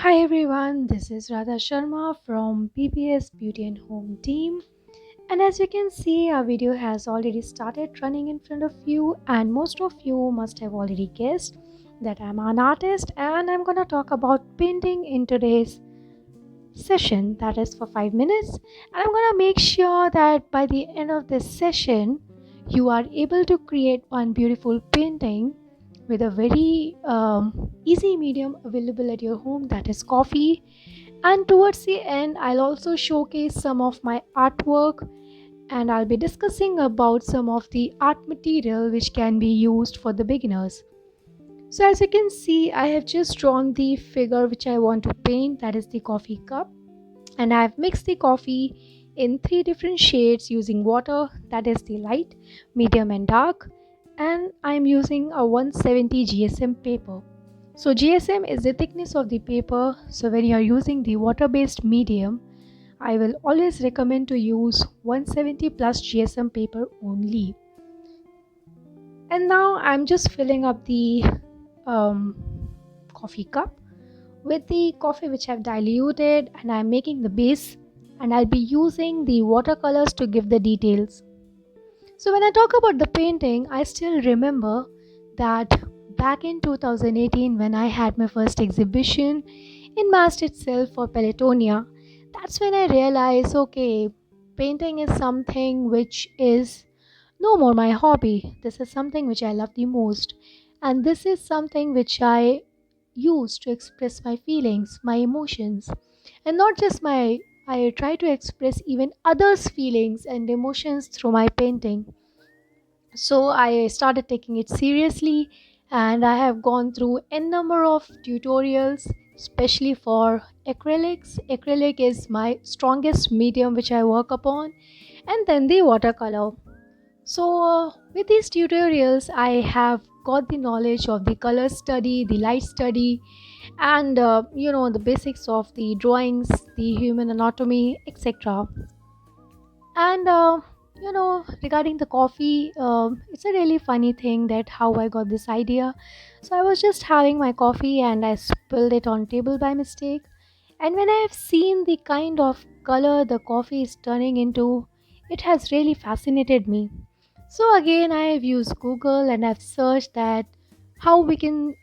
Hi everyone, this is Radha Sharma from PPS Beauty and Home team. And as you can see, our video has already started running in front of you, and most of you must have already guessed that I'm an artist and I'm gonna talk about painting in today's session that is for 5 minutes. And I'm gonna make sure that by the end of this session, you are able to create one beautiful painting with a very easy medium available at your home, that is coffee. And towards the end, I'll also showcase some of my artwork, and I'll be discussing about some of the art material which can be used for the beginners. So as you can see, I have just drawn the figure which I want to paint, that is the coffee cup, and I've mixed the coffee in three different shades using water, that is the light, medium and dark, and I'm using a 170 GSM paper. So GSM is the thickness of the paper. So when you are using the water based medium, I will always recommend to use 170 plus GSM paper only. And now I'm just filling up the um, coffee cup with the coffee which I've diluted, and I'm making the base, and I'll be using the watercolors to give the details. So when I talk about the painting, I still remember that back in 2018 when I had my first exhibition in Mast itself for Pelotonia, that's when I realized, okay, painting is something which is no more my hobby. This is something which I love the most, and this is something which I use to express my feelings, my emotions, and not just my. I try to express even others' feelings and emotions through my painting. So I started taking it seriously, and I have gone through n number of tutorials, especially for acrylics. Acrylic is my strongest medium which I work upon, and then the watercolor. So, with these tutorials, I have got the knowledge of the color study, the light study, and the basics of the drawings, the human anatomy, etc. And regarding the coffee, it's a really funny thing that how I got this idea. So I was just having my coffee and I spilled it on table by mistake. And when I have seen the kind of color the coffee is turning into, it has really fascinated me. So again, I have used Google and I've searched that how we can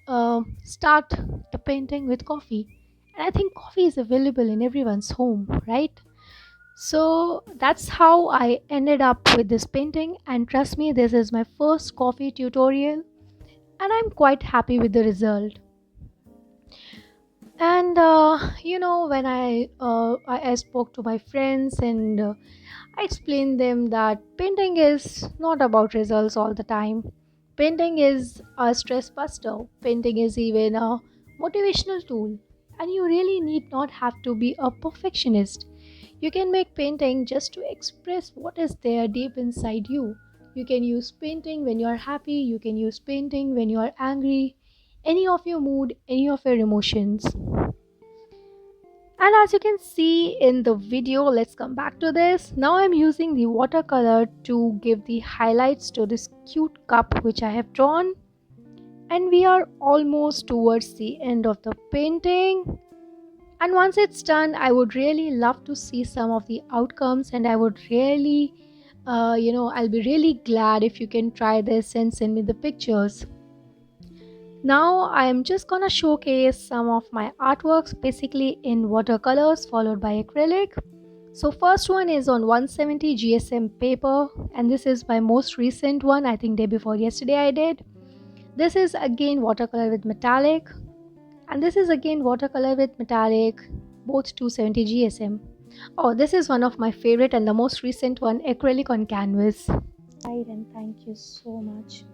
start the painting with coffee. And I think coffee is available in everyone's home, right? So that's how I ended up with this painting, and trust me, this is my first coffee tutorial, and I'm quite happy with the result. And when I spoke to my friends, and I explained them that painting is not about results all the time. Painting is a stress buster. Painting is even a motivational tool, and you really need not have to be a perfectionist. You can make painting just to express what is there deep inside you. You can use painting when you are happy, you can use painting when you are angry, any of your mood, any of your emotions. And as you can see in the video, let's come back to this. Now I'm using the watercolor to give the highlights to this cute cup which I have drawn. And we are almost towards the end of the painting. And once it's done, I would really love to see some of the outcomes, and I would really, I'll be really glad if you can try this and send me the pictures. Now I'm just gonna showcase some of my artworks, basically in watercolors followed by acrylic. So first one is on 170 GSM paper, and this is my most recent one. I think day before yesterday I did. This is again watercolor with metallic, and this is again watercolor with metallic, both 270 GSM. Oh, this is one of my favorite and the most recent one, acrylic on canvas. Right, and thank you so much.